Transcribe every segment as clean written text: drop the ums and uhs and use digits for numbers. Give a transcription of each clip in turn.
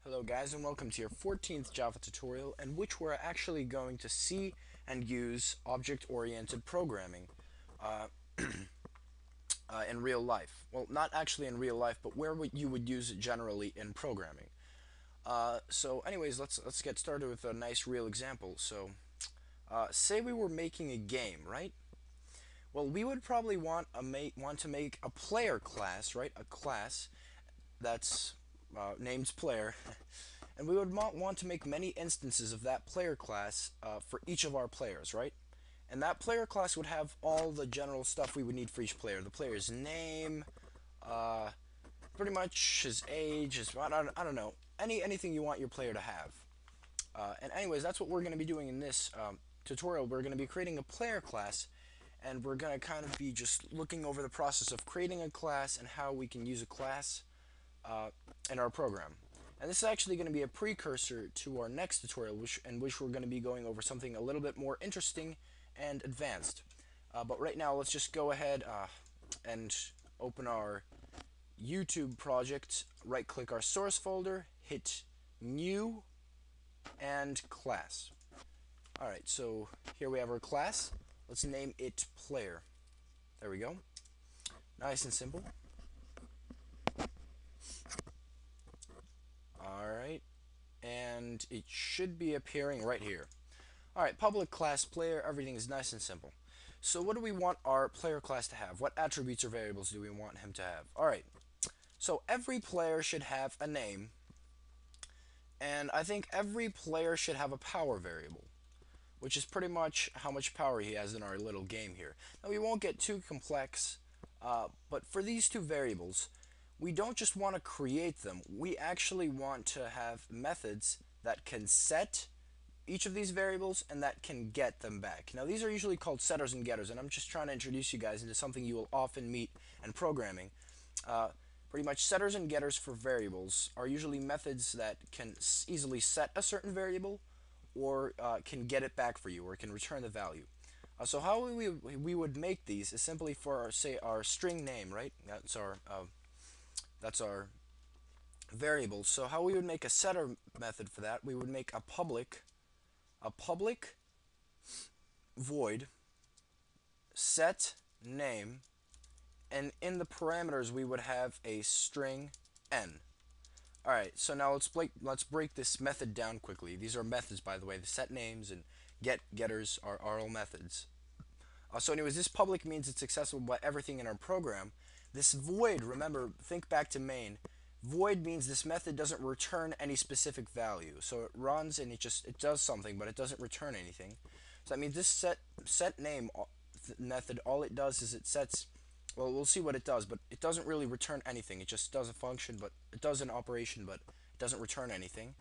Hello guys and welcome to your 14th Java tutorial in which we're actually going to see and use object-oriented programming uh, in real life. Well, not actually in real life, but where you would use it generally in programming. So anyways, let's get started with a nice real example. So say we were making a game, right? Well, we would probably want to make a player class, right? A class that's named player. And we would want to make many instances of that player class for each of our players, right? And that player class would have all the general stuff we would need for each player. The player's name, uh, pretty much his age, I don't know, anything you want your player to have. And anyways, that's what we're going to be doing in this tutorial. We're going to be creating a player class, and we're going to kind of be just looking over the process of creating a class and how we can use a class in our program. And this is actually going to be a precursor to our next tutorial, in which we're going to be going over something a little bit more interesting and advanced. But right now, let's just go ahead and open our YouTube project, right-click our source folder, hit New, and Class. Alright, so here we have our class. Let's name it Player. There we go. Nice and simple. Alright, and it should be appearing right here. Alright, public class player, everything is nice and simple. So what do we want our player class to have? What attributes or variables do we want him to have? Alright, so every player should have a name, and I think every player should have a power variable, which is pretty much how much power he has in our little game here. Now we won't get too complex, but for these two variables, we don't just want to create them, we actually want to have methods that can set each of these variables and that can get them back. Now these are usually called setters and getters, and I'm just trying to introduce you guys into something you will often meet in programming. Uh, Pretty much setters and getters for variables are usually methods that can easily set a certain variable or can get it back for you or can return the value. So how we would make these is simply for our, say our string name, right? That's our variable. So how we would make a setter method for that, we would make a public void set name, and in the parameters we would have a string n. Alright, so now let's break this method down quickly. These are methods, by the way. The set names and getters are all methods. So anyways, this public means it's accessible by everything in our program. This void, remember, think back to main. Void means this method doesn't return any specific value. So it runs and it does something, but it doesn't return anything. So that means this set name method, all it does is it sets, well, we'll see what it does, but it doesn't really return anything. It just does a function, but it does an operation, but it doesn't return anything.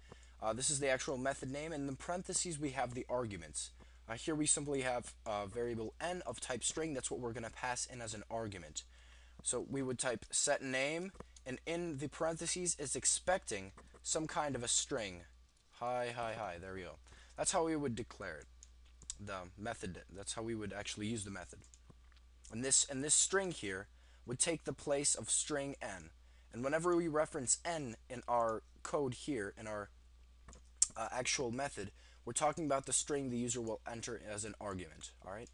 This is the actual method name, and in the parentheses we have the arguments. Here we simply have a variable n of type string. That's what we're going to pass in as an argument. So we would type set name, and in the parentheses it's expecting some kind of a string. Hi, hi, hi. There we go. That's how we would declare it. The method. That's how we would actually use the method. And this string here would take the place of string n. And whenever we reference n in our code here, in our actual method, we're talking about the string the user will enter as an argument. Alright?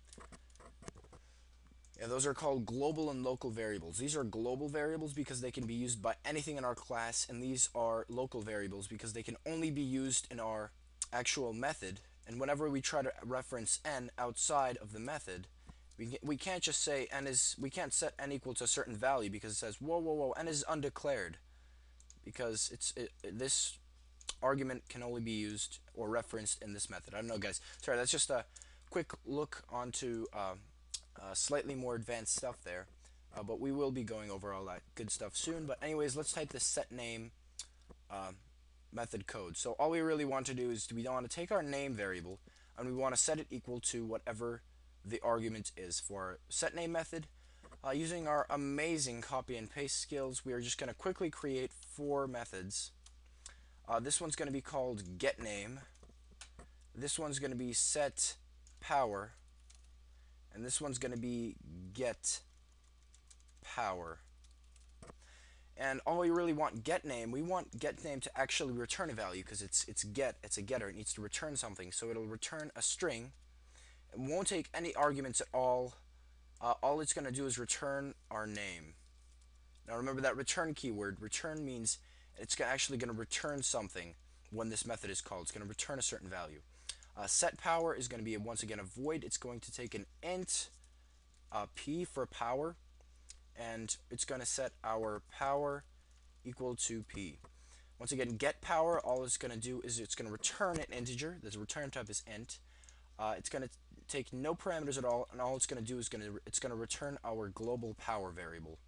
Yeah, those are called global and local variables. These are global variables because they can be used by anything in our class, and these are local variables because they can only be used in our actual method. And whenever we try to reference n outside of the method, we can't just say we can't set n equal to a certain value because it says whoa whoa whoa, n is undeclared, because this argument can only be used or referenced in this method. I don't know, guys. Sorry, that's just a quick look onto slightly more advanced stuff there, but we will be going over all that good stuff soon. But anyways, let's type this set name method code. So all we really want to do is we want to take our name variable and we want to set it equal to whatever the argument is for our set name method. Using our amazing copy and paste skills, we are just going to quickly create 4 methods. This one's going to be called getName. This one's going to be setPower, and this one's going to be getPower. And all we really want get name, we want get name to actually return a value because it's a getter. It needs to return something, so it'll return a string. It won't take any arguments at all. All it's going to do is return our name. Now remember that return keyword. Return means it's actually going to return something when this method is called. It's going to return a certain value. Set power is going to be once again a void. It's going to take an int p for power, and it's going to set our power equal to p. Once again, get power, all it's going to do is it's going to return an integer. The return type is int. It's going to take no parameters at all, and all it's going to do is it's going to return our global power variable.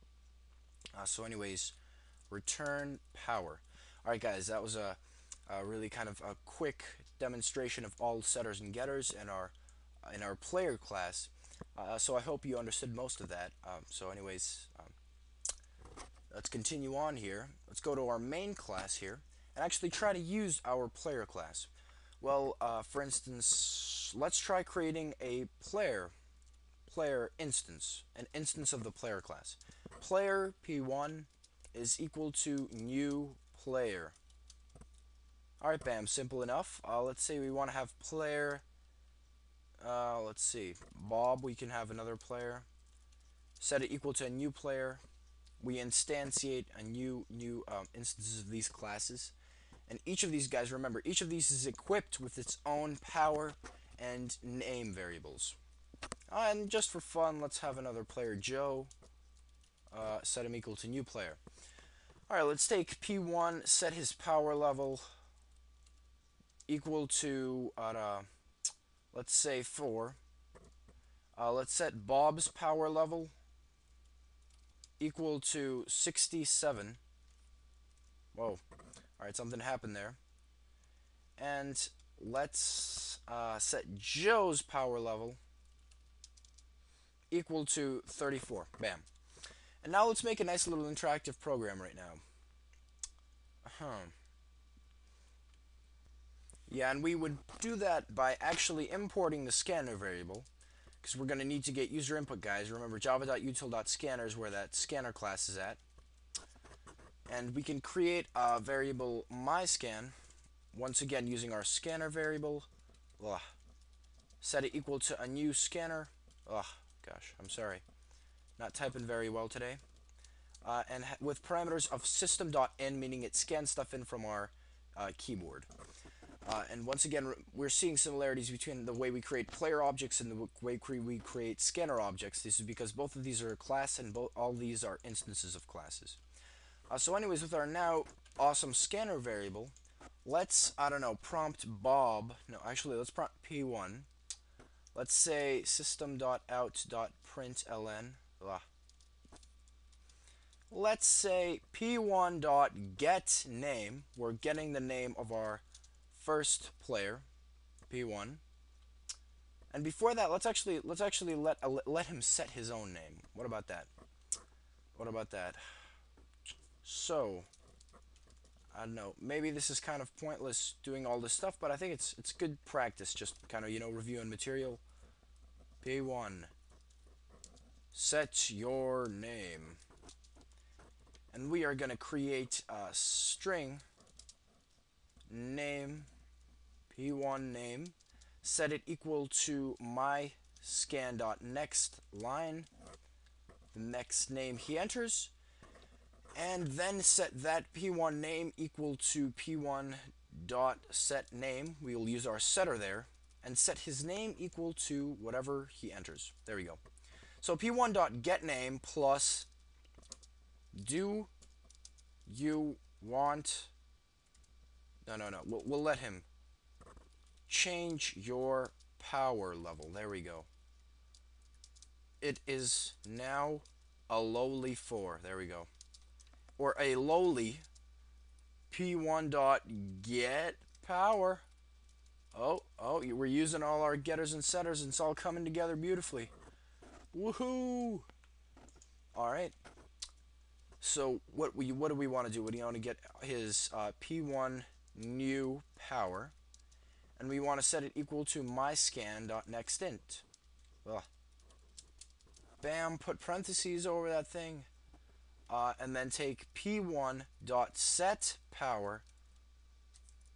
So anyways, return power. Alright guys, that was a really kind of a quick demonstration of all setters and getters in our player class. So I hope you understood most of that. So anyways, let's continue on here. Let's go to our main class here and actually try to use our player class. Well, for instance, let's try creating a player instance, an instance of the player class. Player p1 is equal to new player. Alright, bam, simple enough. Let's say we want to have player, let's see, Bob, we can have another player. Set it equal to a new player. We instantiate a new instances of these classes. And each of these guys, remember, each of these is equipped with its own power and name variables. And just for fun, let's have another player, Joe. Set him equal to new player. Alright, let's take P1, set his power level equal to, let's say 4. Let's set Bob's power level equal to 67. Whoa. Alright, something happened there. And let's set Joe's power level equal to 34. Bam. And now let's make a nice little interactive program right now. Yeah, and we would do that by actually importing the scanner variable, because we're going to need to get user input, guys. Remember, java.util.scanner is where that scanner class is at. And we can create a variable myscan, once again using our scanner variable. Ugh. Set it equal to a new scanner. Ugh, gosh, I'm sorry. Not typing very well today. And with parameters of system.in, meaning it scans stuff in from our keyboard. And once again, we're seeing similarities between the way we create player objects and the way we create scanner objects. This is because both of these are a class and all these are instances of classes. So anyways, with our now awesome scanner variable, let's, I don't know, prompt Bob. No, actually, let's prompt P1. Let's say system.out.println. Let's say p1.getName. We're getting the name of our first player, p1. And before that, let's actually let him set his own name. What about that? What about that? So, I don't know. Maybe this is kind of pointless doing all this stuff, but I think it's good practice. Just kind of, you know, reviewing material. P1. Set your name. And we are going to create a string name, p1 name, set it equal to my scan.next line, the next name he enters, and then set that p1 name equal to p1 dot set name. We will use our setter there and set his name equal to whatever he enters. There we go. So p1 dot get name plus do you want, no, we'll let him change your power level. There we go. It is now a lowly 4. There we go. Or a lowly p1 dot get power. Oh, we're using all our getters and setters, and it's all coming together beautifully. Woohoo! Alright. So what do we want to do? We want to get his p1 new power, and we want to set it equal to myscan.nextInt. Ugh. Bam, put parentheses over that thing. and then take p1 dot set power.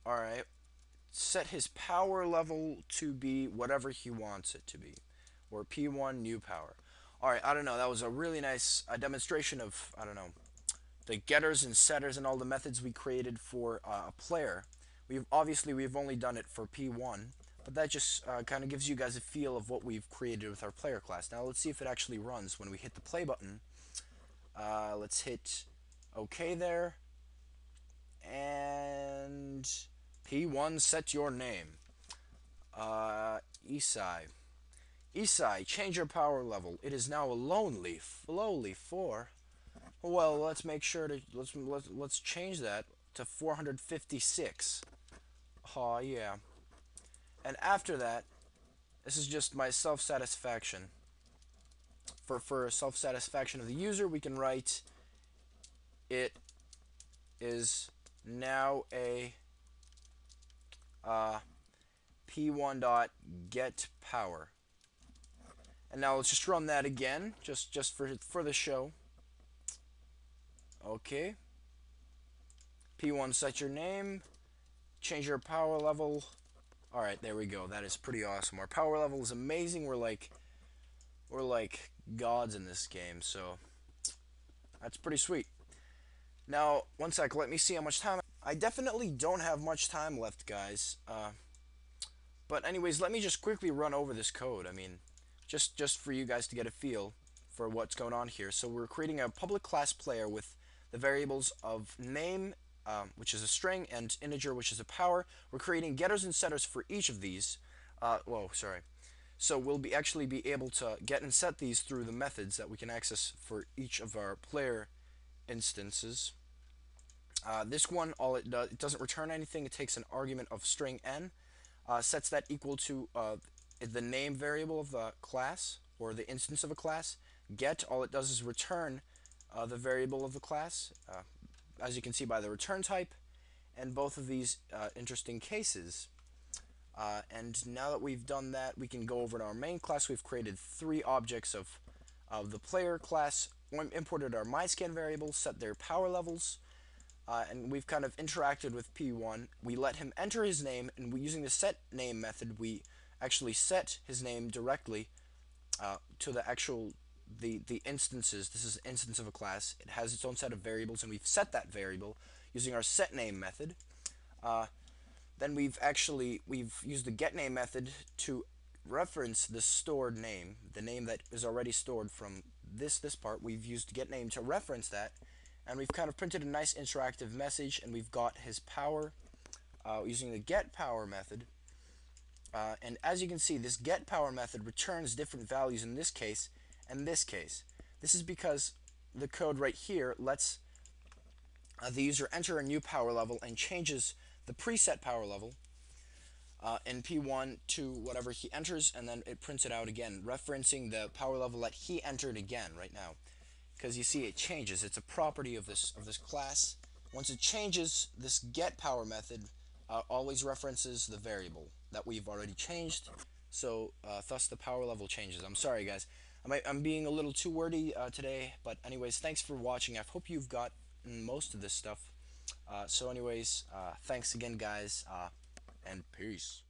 All right, set his power level to be whatever he wants it to be, or p1 new power. All right, I don't know. That was a really nice demonstration of, I don't know, the getters and setters and all the methods we created for a player. We've only done it for P1, but that just kind of gives you guys a feel of what we've created with our player class. Now let's see if it actually runs when we hit the play button. Let's hit OK there, and P1 set your name. Isai. Isai, change your power level. It is now a lowly 4. Well, let's make sure to let's change that to 456. Oh yeah. And after that, this is just my self-satisfaction. For self-satisfaction of the user, we can write it is now a p1 dot get power. And now let's just run that again, just for the show. Okay. P1 set your name, change your power level. All right, there we go. That is pretty awesome. Our power level is amazing. We're like gods in this game, so that's pretty sweet. Now, one sec, let me see how much time. I definitely don't have much time left, guys. But anyways, let me just quickly run over this code. I mean, just for you guys to get a feel for what's going on here. So we're creating a public class player with the variables of name, which is a string, and integer, which is a power. We're creating getters and setters for each of these. Whoa, sorry. So we'll actually be able to get and set these through the methods that we can access for each of our player instances. This one, all it does, it doesn't return anything. It takes an argument of string n, sets that equal to the name variable of the class or the instance of a class. Get, all it does is return the variable of the class, as you can see by the return type, and both of these interesting cases. And now that we've done that, we can go over to our main class. We've created 3 objects of the player class, imported our MyScan variables, set their power levels, and we've kind of interacted with P1. We let him enter his name, and using the set name method, we actually set his name directly to the actual the instances. This is an instance of a class. It has its own set of variables, and we've set that variable using our set name method. Then we've used the get name method to reference the stored name, the name that is already stored from this part. We've used get name to reference that, and we've kind of printed a nice interactive message, and we've got his power using the get power method. And as you can see, this get power method returns different values in this case and this case. This is because the code right here lets the user enter a new power level and changes the preset power level in P1 to whatever he enters, and then it prints it out again, referencing the power level that he entered again right now. Because you see it changes. It's a property of this class. Once it changes, this get power method always references the variable that we've already changed, so thus the power level changes. I'm sorry guys, I'm being a little too wordy today, but anyways, thanks for watching. I hope you've got most of this stuff. So anyways, thanks again guys, and peace.